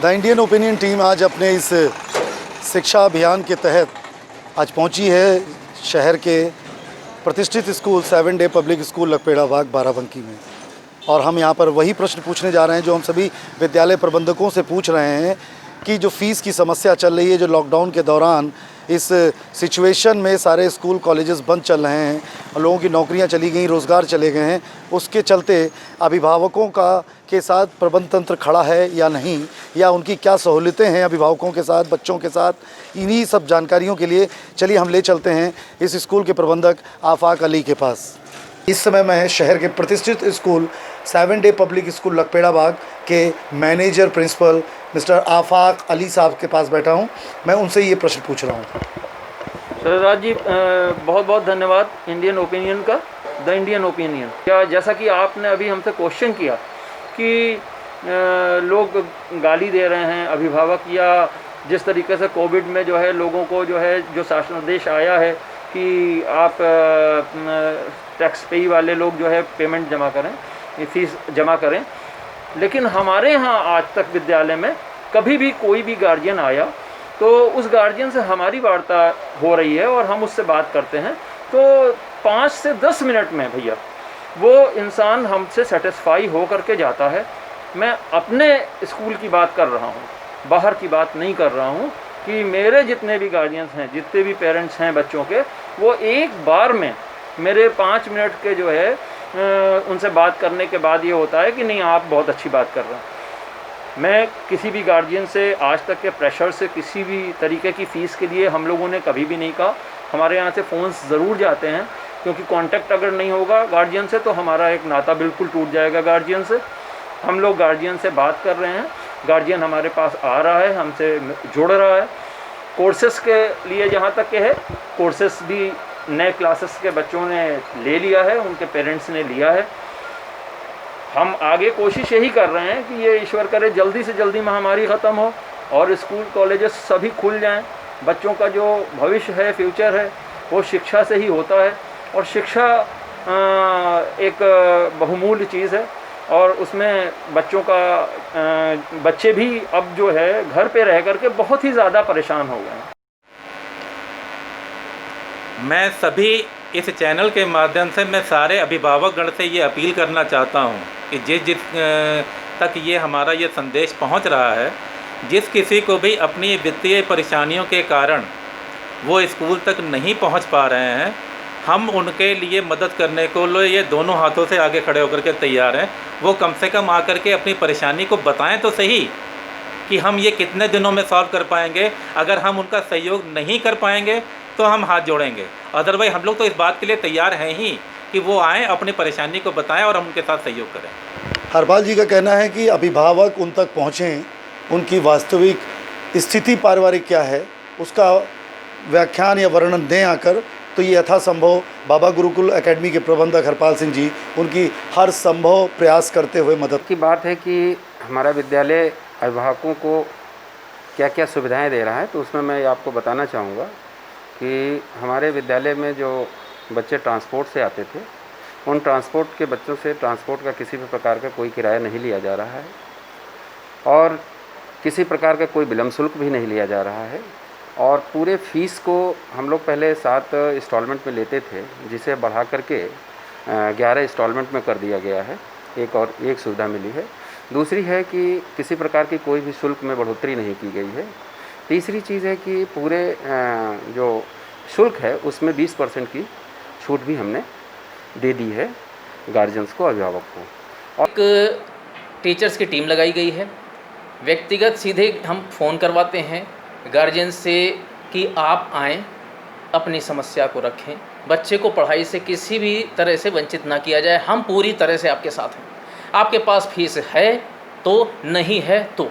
The Indian opinion team आज अपने इस शिक्षा अभियान के तहत आज पहुंची है शहर के प्रतिष्ठित school 7 day public school Lakhpeda बाग बाराबंकी में। और हम यहां पर वही प्रश्न पूछने जा रहे हैं जो हम सभी विद्यालय प्रबंधकों से पूछ रहे हैं कि जो फ़ीस की समस्या चल रही है, जो लॉकडाउन के दौरान इस सिचुएशन में सारे स्कूल कॉलेजेस बंद चल रहे हैं, लोगों की नौकरियां चली गई, रोज़गार चले गए हैं, उसके चलते अभिभावकों का के साथ प्रबंध तंत्र खड़ा है या नहीं, या उनकी क्या सहूलियतें हैं अभिभावकों के साथ, बच्चों के साथ, इन्हीं सब जानकारियों के लिए चलिए हम ले चलते हैं इस स्कूल के प्रबंधक आफाक अली के पास। इस समय मैं शहर के प्रतिष्ठित school 7 day public school Lakhpeda बाग के मैनेजर प्रिंसिपल मिस्टर आफाक अली साहब के पास बैठा हूं। मैं उनसे ये प्रश्न पूछ रहा हूं। सरदार जी, बहुत बहुत धन्यवाद इंडियन ओपिनियन का, द इंडियन ओपिनियन। क्या जैसा कि आपने अभी हमसे क्वेश्चन किया कि लोग गाली दे रहे हैं अभिभावक, या जिस तरीके से कोविड में जो है लोगों को जो है जो शासनादेश आया है कि आप टैक्स पेई वाले लोग जो है पेमेंट जमा करें, फीस जमा करें, लेकिन हमारे यहाँ आज तक विद्यालय में कभी भी कोई भी गार्जियन आया तो उस गार्जियन से हमारी वार्ता हो रही है और हम उससे बात करते हैं तो 5 से 10 मिनट में भैया वो इंसान हमसे सेटिस्फाई हो करके जाता है। मैं अपने स्कूल की बात कर रहा हूँ, बाहर की बात नहीं कर रहा हूँ, कि मेरे जितने भी गार्जियंस हैं, जितने भी पेरेंट्स हैं बच्चों के, वो एक बार में मेरे 5 मिनट के जो है उनसे बात करने के बाद ये होता है कि नहीं, आप बहुत अच्छी बात कर रहे हैं। मैं किसी भी गार्जियन से आज तक के प्रेशर से किसी भी तरीके की फ़ीस के लिए हम लोगों ने कभी भी नहीं कहा। हमारे यहाँ से फ़ोन्स ज़रूर जाते हैं, क्योंकि कांटेक्ट अगर नहीं होगा गार्जियन से तो हमारा एक नाता बिल्कुल टूट जाएगा गार्जियन से। हम लोग गार्जियन से बात कर रहे हैं, गार्जियन हमारे पास आ रहा है, हमसे जुड़ रहा है। कोर्सेस के लिए जहाँ तक के है, कोर्सेस भी नए क्लासेस के बच्चों ने ले लिया है, उनके पेरेंट्स ने लिया है। हम आगे कोशिश यही कर रहे हैं कि ये ईश्वर करे जल्दी से जल्दी महामारी ख़त्म हो और स्कूल कॉलेजेस सभी खुल जाएं। बच्चों का जो भविष्य है, फ्यूचर है, वो शिक्षा से ही होता है और शिक्षा एक बहुमूल्य चीज़ है और उसमें बच्चों का बच्चे भी अब जो है घर पे रह करके बहुत ही ज़्यादा परेशान हो गए हैं। मैं सभी इस चैनल के माध्यम से मैं सारे अभिभावक गण से ये अपील करना चाहता हूँ कि जिस तक ये हमारा ये संदेश पहुँच रहा है, जिस किसी को भी अपनी वित्तीय परेशानियों के कारण वो स्कूल तक नहीं पहुँच पा रहे हैं, हम उनके लिए मदद करने को ये दोनों हाथों से आगे खड़े होकर के तैयार हैं। वो कम से कम आकर के अपनी परेशानी को बताएं तो सही कि हम ये कितने दिनों में सॉल्व कर पाएंगे। अगर हम उनका सहयोग नहीं कर पाएंगे तो हम हाथ जोड़ेंगे, अदरवाइज हम लोग तो इस बात के लिए तैयार हैं ही कि वो आएँ, अपनी परेशानी को बताएं और हम उनके साथ सहयोग करें। हरपाल जी का कहना है कि अभिभावक उन तक पहुँचें, उनकी वास्तविक स्थिति पारिवारिक क्या है उसका व्याख्यान या वर्णन दें आकर, तो ये यथासंभव बाबा गुरुकुल एकेडमी के प्रबंधक हरपाल सिंह जी उनकी हर संभव प्रयास करते हुए मदद की बात है कि हमारा विद्यालय अभिभावकों को क्या क्या सुविधाएं दे रहा है। तो उसमें मैं आपको बताना चाहूँगा कि हमारे विद्यालय में जो बच्चे ट्रांसपोर्ट से आते थे, उन ट्रांसपोर्ट के बच्चों से ट्रांसपोर्ट का किसी भी प्रकार का कोई किराया नहीं लिया जा रहा है और किसी प्रकार का कोई विलम्ब शुल्क भी नहीं लिया जा रहा है। और पूरे फ़ीस को हम लोग पहले 7 इंस्टॉलमेंट में लेते थे, जिसे बढ़ा करके 11 इंस्टॉलमेंट में कर दिया गया है। एक सुविधा मिली है। दूसरी है कि किसी प्रकार की कोई भी शुल्क में बढ़ोतरी नहीं की गई है। तीसरी चीज़ है कि पूरे जो शुल्क है उसमें 20% की छूट भी हमने दे दी है गार्जियंस को, अभिभावक को। और एक टीचर्स की टीम लगाई गई है। व्यक्तिगत सीधे हम फ़ोन करवाते हैं गार्जियन से कि आप आएँ, अपनी समस्या को रखें, बच्चे को पढ़ाई से किसी भी तरह से वंचित ना किया जाए। हम पूरी तरह से आपके साथ हैं। आपके पास फीस है तो, नहीं है तो।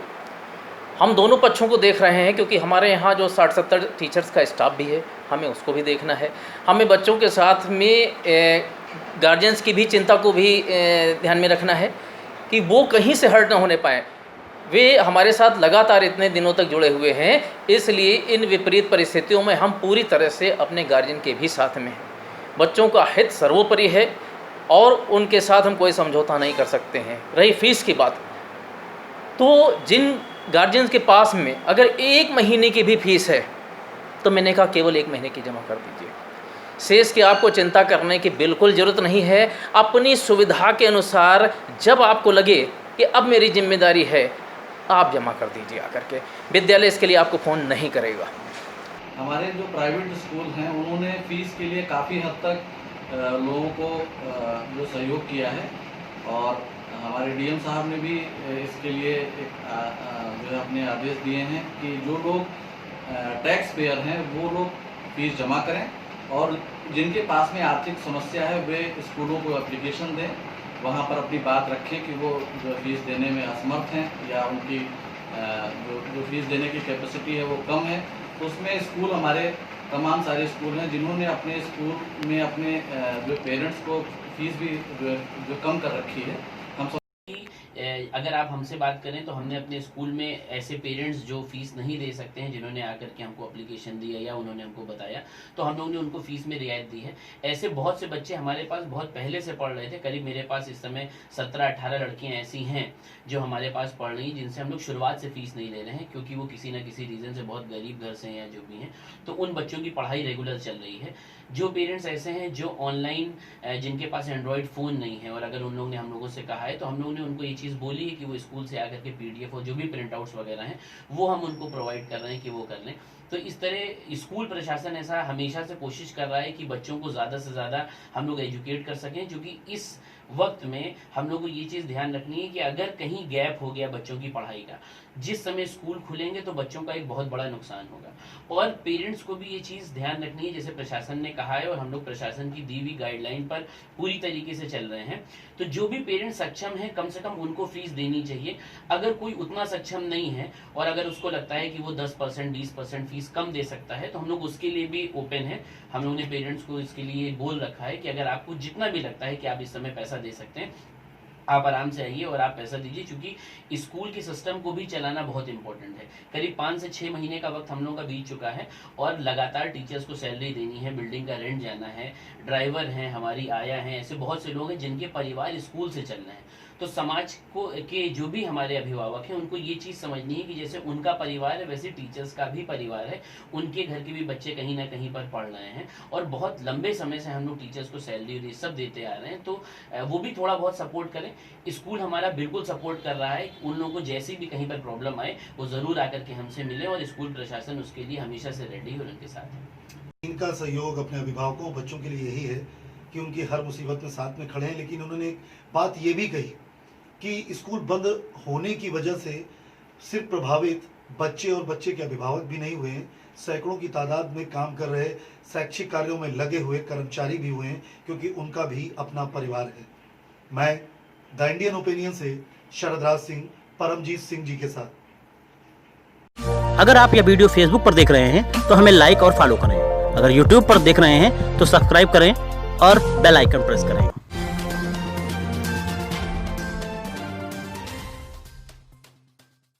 हम दोनों पक्षों को देख रहे हैं, क्योंकि हमारे यहाँ जो 60-70 टीचर्स का स्टाफ भी है, हमें उसको भी देखना है। हमें बच्चों के साथ में गार्जियंस की भी चिंता को भी ध्यान में रखना है कि वो कहीं से हर्ट ना होने पाए। वे हमारे साथ लगातार इतने दिनों तक जुड़े हुए हैं, इसलिए इन विपरीत परिस्थितियों में हम पूरी तरह से अपने गार्जियन के भी साथ में हैं। बच्चों का हित सर्वोपरि है। और उनके साथ हम कोई समझौता नहीं कर सकते हैं। रही फ़ीस की बात, तो जिन गार्जियंस के पास में अगर 1 महीने की भी फ़ीस है तो मैंने कहा केवल 1 महीने की जमा कर दीजिए, शेष की आपको चिंता करने की बिल्कुल ज़रूरत नहीं है। अपनी सुविधा के अनुसार जब आपको लगे कि अब मेरी जिम्मेदारी है, आप जमा कर दीजिए आकर के। विद्यालय इसके लिए आपको फ़ोन नहीं करेगा। हमारे जो प्राइवेट स्कूल हैं उन्होंने फ़ीस के लिए काफ़ी हद तक लोगों को जो सहयोग किया है, और हमारे डीएम साहब ने भी इसके लिए जो है अपने आदेश दिए हैं कि जो लोग टैक्स पेयर हैं वो लोग फ़ीस जमा करें, और जिनके पास में आर्थिक समस्या है वे स्कूलों को एप्लीकेशन दें, वहाँ पर अपनी बात रखें कि वो जो फीस देने में असमर्थ हैं या उनकी जो फीस देने की कैपेसिटी है वो कम है। तो उसमें स्कूल, हमारे तमाम सारे स्कूल हैं जिन्होंने अपने स्कूल में अपने जो पेरेंट्स को फीस भी जो कम कर रखी है। हम अगर आप हमसे बात करें तो हमने अपने स्कूल में ऐसे पेरेंट्स जो फीस नहीं दे सकते हैं, जिन्होंने आकर के हमको एप्लीकेशन दिया या उन्होंने हमको बताया, तो हम लोगों ने उनको फीस में रियायत दी है। ऐसे बहुत से बच्चे हमारे पास बहुत पहले से पढ़ रहे थे। करीब मेरे पास इस समय 17-18 लड़कियां ऐसी हैं जो हमारे पास पढ़ रही हैं, जिनसे हम लोग शुरुआत से फीस नहीं ले रहे हैं, क्योंकि वो किसी न किसी रीज़न से बहुत गरीब घर से हैं या जो भी हैं, तो उन बच्चों की पढ़ाई रेगुलर चल रही है। जो पेरेंट्स ऐसे हैं जो ऑनलाइन, जिनके पास एंड्रॉयड फ़ोन नहीं है, और अगर उन लोगों ने हम लोगों से कहा है तो हम लोगों ने उनको ये चीज़ बोली है कि वो स्कूल से आकर के PDF और जो भी प्रिंट आउट्स वगैरह हैं वो हम उनको प्रोवाइड कर रहे हैं कि वो कर लें। तो इस तरह स्कूल प्रशासन ऐसा हमेशा से कोशिश कर रहा है कि बच्चों को ज़्यादा से ज़्यादा हम लोग एजुकेट कर सकें, क्योंकि इस वक्त में हम लोग को ये चीज़ ध्यान रखनी है कि अगर कहीं गैप हो गया बच्चों की पढ़ाई का, जिस समय स्कूल खुलेंगे तो बच्चों का एक बहुत बड़ा नुकसान होगा। और पेरेंट्स को भी ये चीज़ ध्यान रखनी है, जैसे प्रशासन ने कहा है और हम लोग प्रशासन की दी हुई गाइडलाइन पर पूरी तरीके से चल रहे हैं। तो जो भी पेरेंट्स सक्षम है, कम से कम उनको फीस देनी चाहिए। अगर कोई उतना सक्षम नहीं है और अगर उसको लगता है कि वो 10% 20% फीस कम दे सकता है, तो हम लोग उसके लिए भी ओपन है। हम लोगों ने पेरेंट्स को इसके लिए बोल रखा है कि अगर आपको जितना भी लगता है कि आप इस समय पैसा दे सकते हैं, आप आराम से आइए और आप पैसा दीजिए, क्योंकि स्कूल के सिस्टम को भी चलाना बहुत इंपॉर्टेंट है। करीब 5 से 6 महीने का वक्त हम लोगों का बीत चुका है और लगातार टीचर्स को सैलरी देनी है, बिल्डिंग का रेंट जाना है, ड्राइवर हैं, हमारी आया हैं, ऐसे बहुत से लोग हैं जिनके परिवार स्कूल से चल रहे हैं। तो समाज को के जो भी हमारे अभिभावक हैं उनको ये चीज़ समझनी है कि जैसे उनका परिवार है वैसे टीचर्स का भी परिवार है, उनके घर के भी बच्चे कहीं ना कहीं पर पढ़ रहे हैं और बहुत लंबे समय से हम लोग टीचर्स को सैलरी सब देते आ रहे हैं। तो वो भी थोड़ा बहुत सपोर्ट करें। स्कूल हमारा बिल्कुल सपोर्ट कर रहा है। उन लोगों को जैसी भी कहीं पर प्रॉब्लम आए वो ज़रूर आकर के हमसे मिले और स्कूल प्रशासन उसके लिए हमेशा से रेडी है और उनके साथ है। इनका सहयोग अपने अभिभावकों बच्चों के लिए यही है कि उनकी हर मुसीबत में साथ में खड़े हैं। लेकिन उन्होंने एक बात ये भी कही कि स्कूल बंद होने की वजह से सिर्फ प्रभावित बच्चे और बच्चे के अभिभावक भी नहीं हुए हैं, सैकड़ों की तादाद में काम कर रहे शैक्षिक कार्यों में लगे हुए कर्मचारी भी हुए हैं, क्योंकि उनका भी अपना परिवार है। मैं द इंडियन ओपिनियन से शरदराज सिंह, परमजीत सिंह जी के साथ। अगर आप यह वीडियो फेसबुक पर देख रहे हैं तो हमें लाइक और फॉलो करें। अगर यूट्यूब पर देख रहे हैं तो सब्सक्राइब करें और बेल आइकन प्रेस करें।